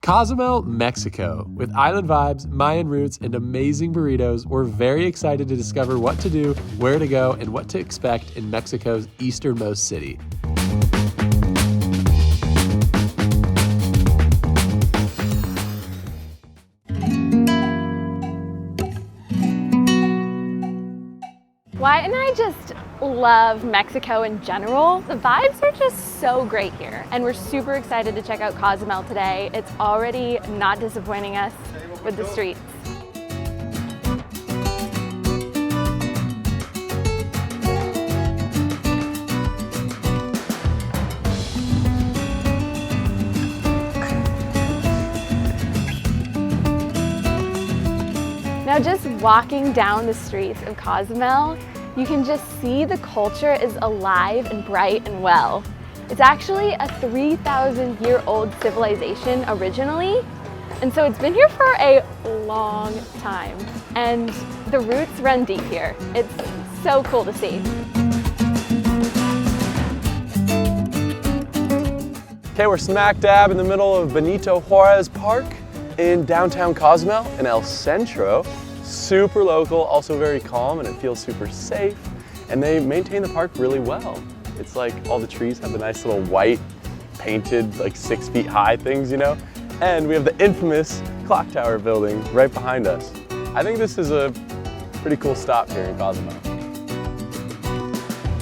COZUMEL, Mexico. With island vibes, Mayan roots, and amazing burritos, we're very excited to discover what to do, where to go, and what to expect in Mexico's easternmost city. Wyatt and I just love Mexico in general. The vibes are just so great here, and we're super excited to check out COZUMEL today. It's already not disappointing us with the streets. Now just walking down the streets of COZUMEL, you can just see the culture is alive and bright and well. It's actually a 3,000-year-old civilization originally, and so it's been here for a long time. And the roots run deep here. It's so cool to see. Okay, we're smack dab in the middle of Benito Juarez Park in downtown COZUMEL in El Centro. Super local, also very calm, and it feels super safe. And they maintain the park really well. It's like all the trees have the nice little white painted, like 6 feet high things, you know? And we have the infamous clock tower building right behind us. I think this is a pretty cool stop here in COZUMEL.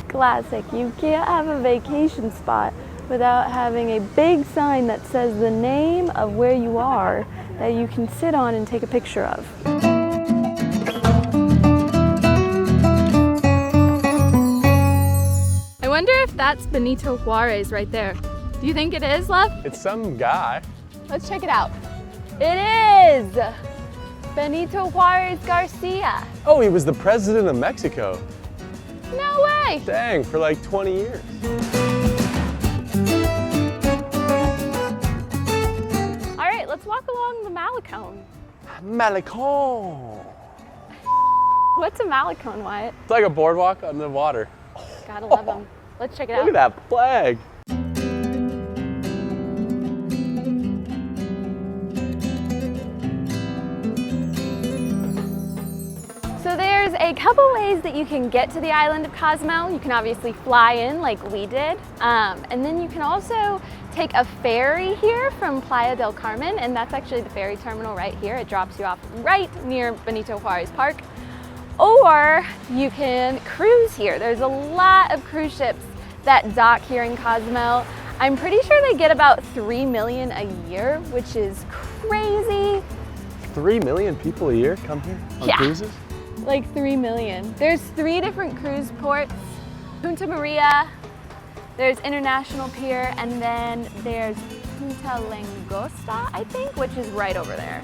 Classic. You can't have a vacation spot without having a big sign that says the name of where you are that you can sit on and take a picture of. I wonder if that's Benito Juarez right there. Do you think it is, love? It's some guy. Let's check it out. It is Benito Juarez Garcia. Oh, he was the president of Mexico. No way. Dang, for like 20 years. All right, let's walk along the Malecón. Malecón. What's a Malecón, Wyatt? It's like a boardwalk on the water. Gotta love them. Let's check it out. Look at that flag. So there's a couple ways that you can get to the island of COZUMEL. You can obviously fly in like we did, and then you can also take a ferry here from Playa del Carmen, and that's actually the ferry terminal right here. It drops you off right near Benito Juarez Park. Or you can cruise here. There's a lot of cruise ships that dock here in COZUMEL. I'm pretty sure they get about 3 million a year, which is crazy. 3 million people a year come here on cruises? Like 3 million. There's 3 different cruise ports. Punta Maria, there's International Pier, and then there's Punta Langosta, I think, which is right over there.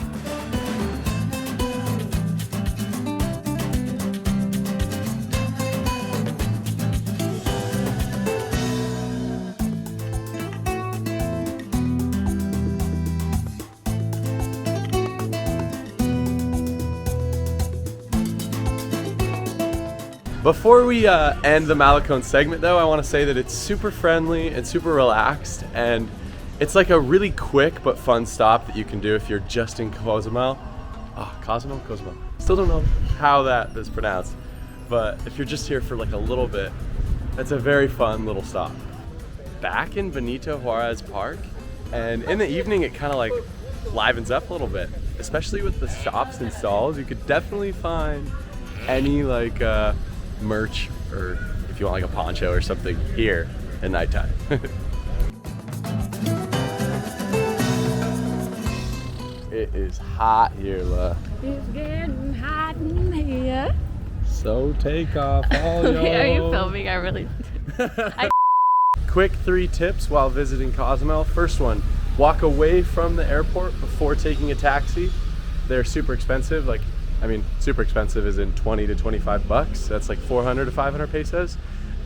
Before we end the Malecón segment though, I want to say that it's super friendly and super relaxed, and it's like a really quick but fun stop that you can do if you're just in COZUMEL. Oh, COZUMEL? Still don't know how that is pronounced, but if you're just here for like a little bit, it's a very fun little stop. Back in Benito Juarez Park, and in the evening it kind of like livens up a little bit, especially with the shops and stalls. You could definitely find any like merch, or if you want like a poncho or something here at nighttime. It is hot here, La. It's getting hot in here. So take off all your... Are you filming? I really... Quick 3 tips while visiting COZUMEL. First one, walk away from the airport before taking a taxi. They're super expensive. Like, I mean, super expensive is in 20 to 25 bucks. That's like 400 to 500 pesos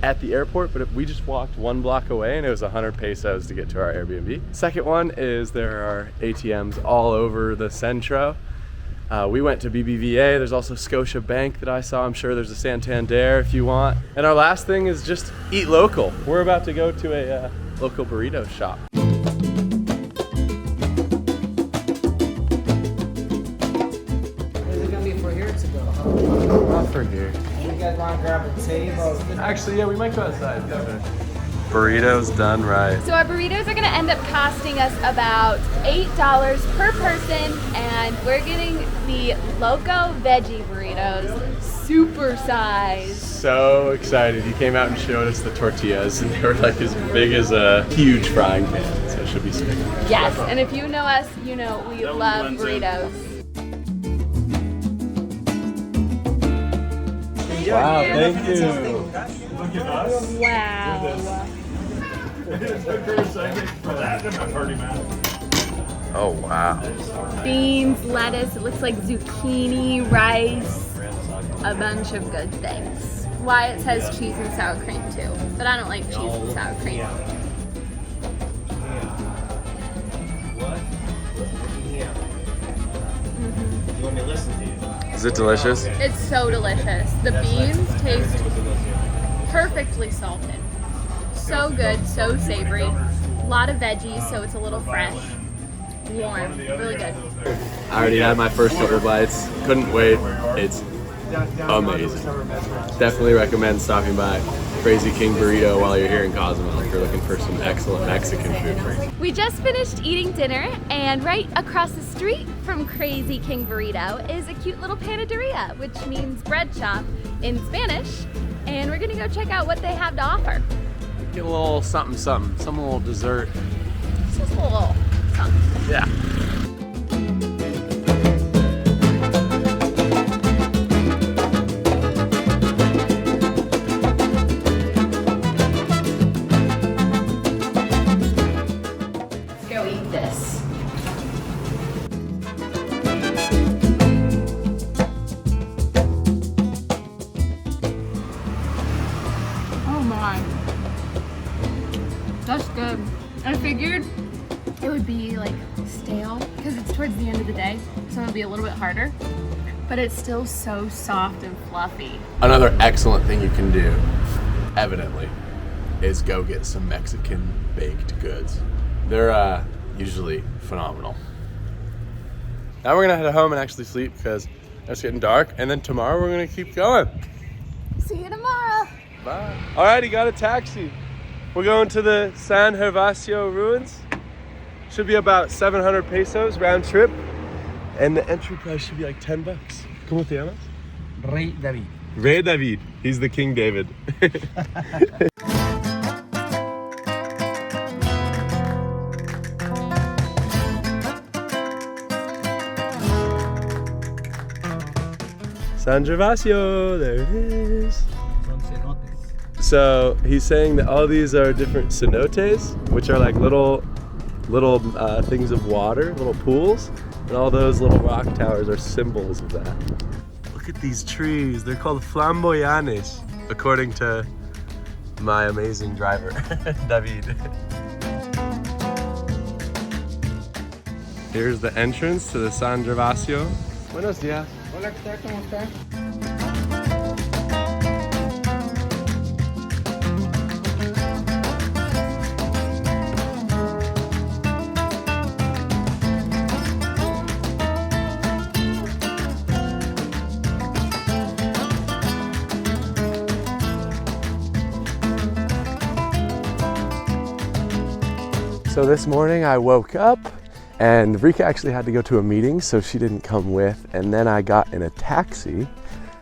at the airport, but if we just walked 1 block away and it was 100 pesos to get to our Airbnb. Second one is there are ATMs all over the Centro. We went to BBVA. There's also Scotia Bank that I saw. I'm sure there's a Santander if you want. And our last thing is just eat local. We're about to go to a local burrito shop. for here. You guys want to grab a table? Actually, yeah, we might go outside. Burritos done right. So our burritos are gonna end up costing us about $8 per person, and we're getting the Loco Veggie Burritos, super size. So excited. He came out and showed us the tortillas, and they were like as big as a huge frying pan, so it should be sick. Yes, and if you know us, you know we love burritos. Wow, thank you. Wow. Oh, wow. Beans, lettuce, it looks like zucchini, rice, a bunch of good things. Why it says cheese and sour cream too, but I don't like cheese and sour cream. Is it delicious? It's so delicious. The beans taste perfectly salted. So good, so savory. A lot of veggies, so it's a little fresh. Warm, really good. I already had my first couple bites. Couldn't wait. It's amazing. Definitely recommend stopping by Crazy King Burrito while you're here in Cozumel if you're looking for some excellent Mexican food. We just finished eating dinner, and right across the street from Crazy King Burrito is a cute little panaderia, which means bread shop in Spanish. And we're gonna go check out what they have to offer. Get a little something, some little dessert. Just a little something. Yeah. Let's go eat this. Oh my. That's good. I figured it would be like stale because it's towards the end of the day, so it'll be a little bit harder, but it's still so soft and fluffy. Another excellent thing you can do, evidently, is go get some Mexican baked goods. They're usually phenomenal. Now we're gonna head home and actually sleep because it's getting dark, and then tomorrow we're gonna keep going. See you tomorrow. Bye. All right, he got a taxi. We're going to the San Gervasio Ruins. Should be about 700 pesos round trip, and the entry price should be like $10. ¿Cómo te llamas? Rey David. Rey David. He's the King David. San Gervasio, there it is. Son cenotes. So he's saying that all these are different cenotes, which are like little things of water, little pools, and all those little rock towers are symbols of that. Look at these trees. They're called flamboyanes, according to my amazing driver, David. Here's the entrance to the San Gervasio. Buenos días. Hola, ¿qué tal? ¿Cómo está? So this morning I woke up and Rika actually had to go to a meeting, so she didn't come with, and then I got in a taxi,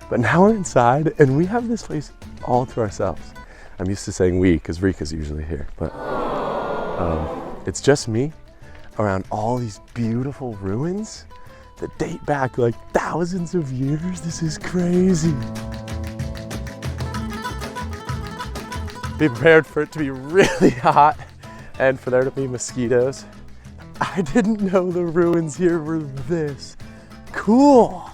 but now we're inside and we have this place all to ourselves. I'm used to saying we because Rika's usually here, but it's just me around all these beautiful ruins that date back like thousands of years. This is crazy. Be prepared for it to be really hot and for there to be mosquitoes. I didn't know the ruins here were this cool.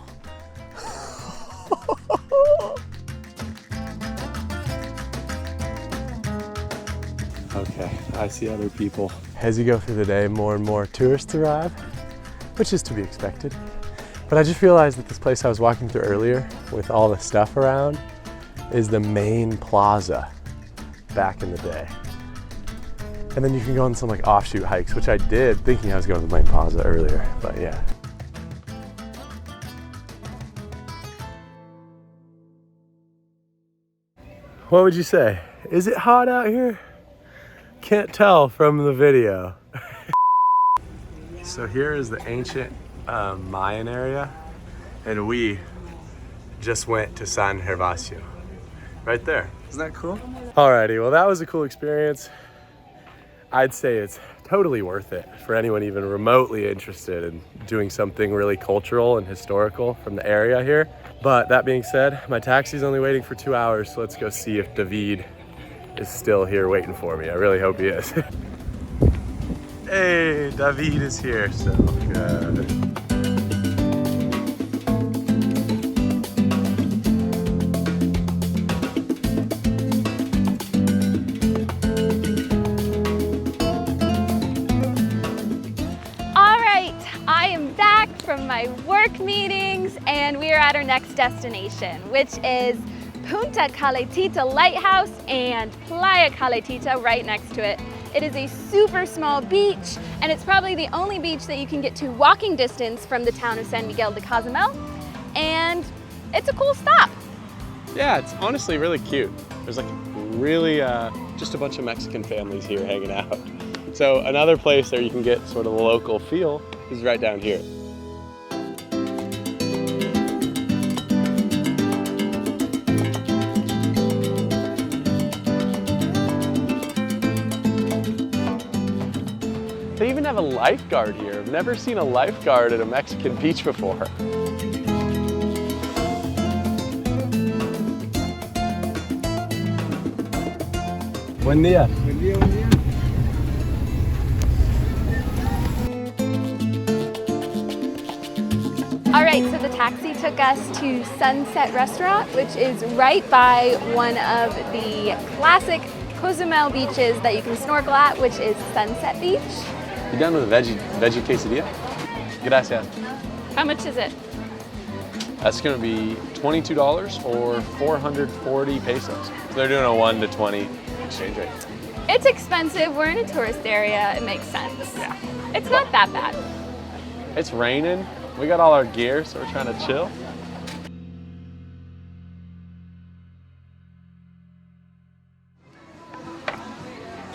Okay, I see other people. As you go through the day, more and more tourists arrive, which is to be expected. But I just realized that this place I was walking through earlier with all the stuff around is the main plaza back in the day. And then you can go on some like offshoot hikes, which I did thinking I was going to the main plaza earlier, but yeah. what would you say? Is it hot out here? Can't tell from the video. So here is the ancient Mayan area, and we just went to San Gervasio. Right there. Isn't that cool? Alrighty, well that was a cool experience. I'd say it's totally worth it for anyone even remotely interested in doing something really cultural and historical from the area here. But that being said, my taxi's only waiting for 2 hours, so let's go see if David is still here waiting for me. I really hope he is. Hey, David is here, so good. From my work meetings, and we are at our next destination, which is Punta Calitita Lighthouse and Playa Calitita right next to it. It is a super small beach, and it's probably the only beach that you can get to walking distance from the town of San Miguel de Cozumel, and it's a cool stop. Yeah, it's honestly really cute. There's like really just a bunch of Mexican families here hanging out. So another place there you can get sort of the local feel is right down here. They even have a lifeguard here. I've never seen a lifeguard at a Mexican beach before. Buen día. Buen día, buen día. All right, so the taxi took us to Sunset Restaurant, which is right by one of the classic COZUMEL beaches that you can snorkel at, which is Sunset Beach. You done with a veggie quesadilla? Gracias. How much is it? That's gonna be $22 or 440 pesos. So they're doing a 1 to 20 exchange rate. It's expensive. We're in a tourist area. It makes sense. Yeah. It's not that bad. It's raining. We got all our gear, so we're trying to chill.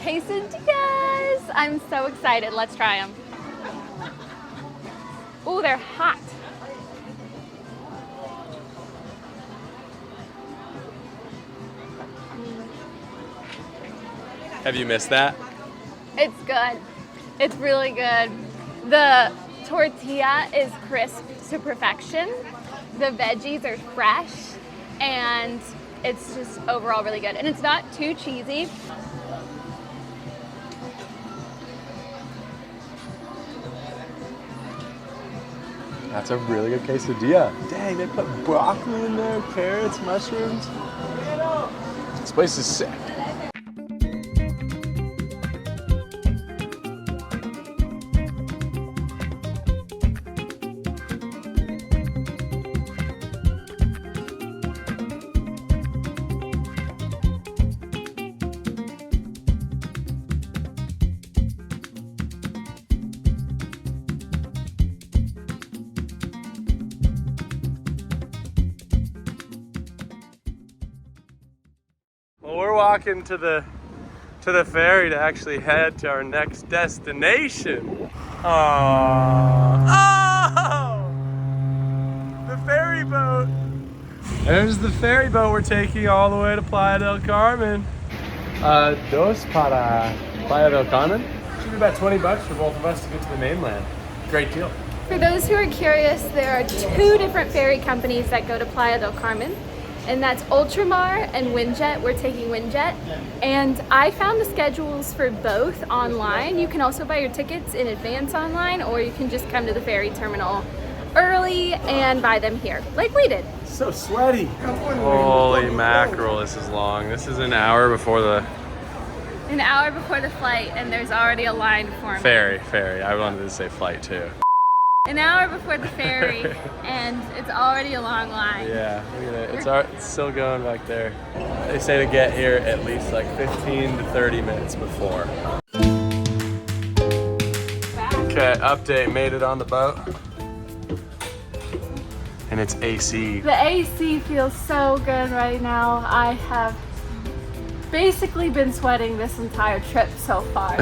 Quesadillas! I'm so excited. Let's try them. Ooh, they're hot. Have you missed that? It's good. It's really good. The tortilla is crisp to perfection. The veggies are fresh, and it's just overall really good. And it's not too cheesy. That's a really good quesadilla. Dang, they put broccoli in there, carrots, mushrooms. This place is sick. Walking to the ferry to actually head to our next destination. Oh, the ferry boat. There's the ferry boat we're taking all the way to Playa del Carmen. Dos para Playa del Carmen. Should be about $20 for both of us to get to the mainland. Great deal. For those who are curious, there are 2 different ferry companies that go to Playa del Carmen, and that's Ultramar and Windjet. We're taking Windjet, and I found the schedules for both online. You can also buy your tickets in advance online, or you can just come to the ferry terminal early and buy them here, like we did. So sweaty. Holy mackerel, this is long. This is an hour before the flight, and there's already a line for me. ferry. I wanted to say flight too. An hour before the ferry, and it's already a long line. Yeah, look at it. It's still going back there. They say to get here at least like 15 to 30 minutes before. Okay, update, made it on the boat. And it's AC. The AC feels so good right now. I have basically been sweating this entire trip so far.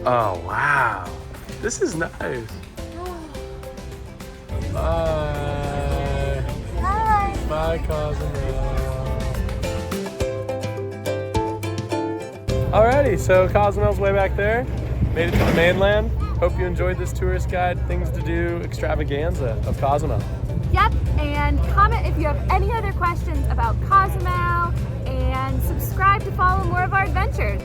Oh, wow. This is nice. Bye. Bye. Bye, Cozumel. Alrighty, so Cozumel's way back there. Made it to the mainland. Hope you enjoyed this tourist guide, things to do extravaganza of Cozumel. Yep, and comment if you have any other questions about Cozumel, and subscribe to follow more of our adventures.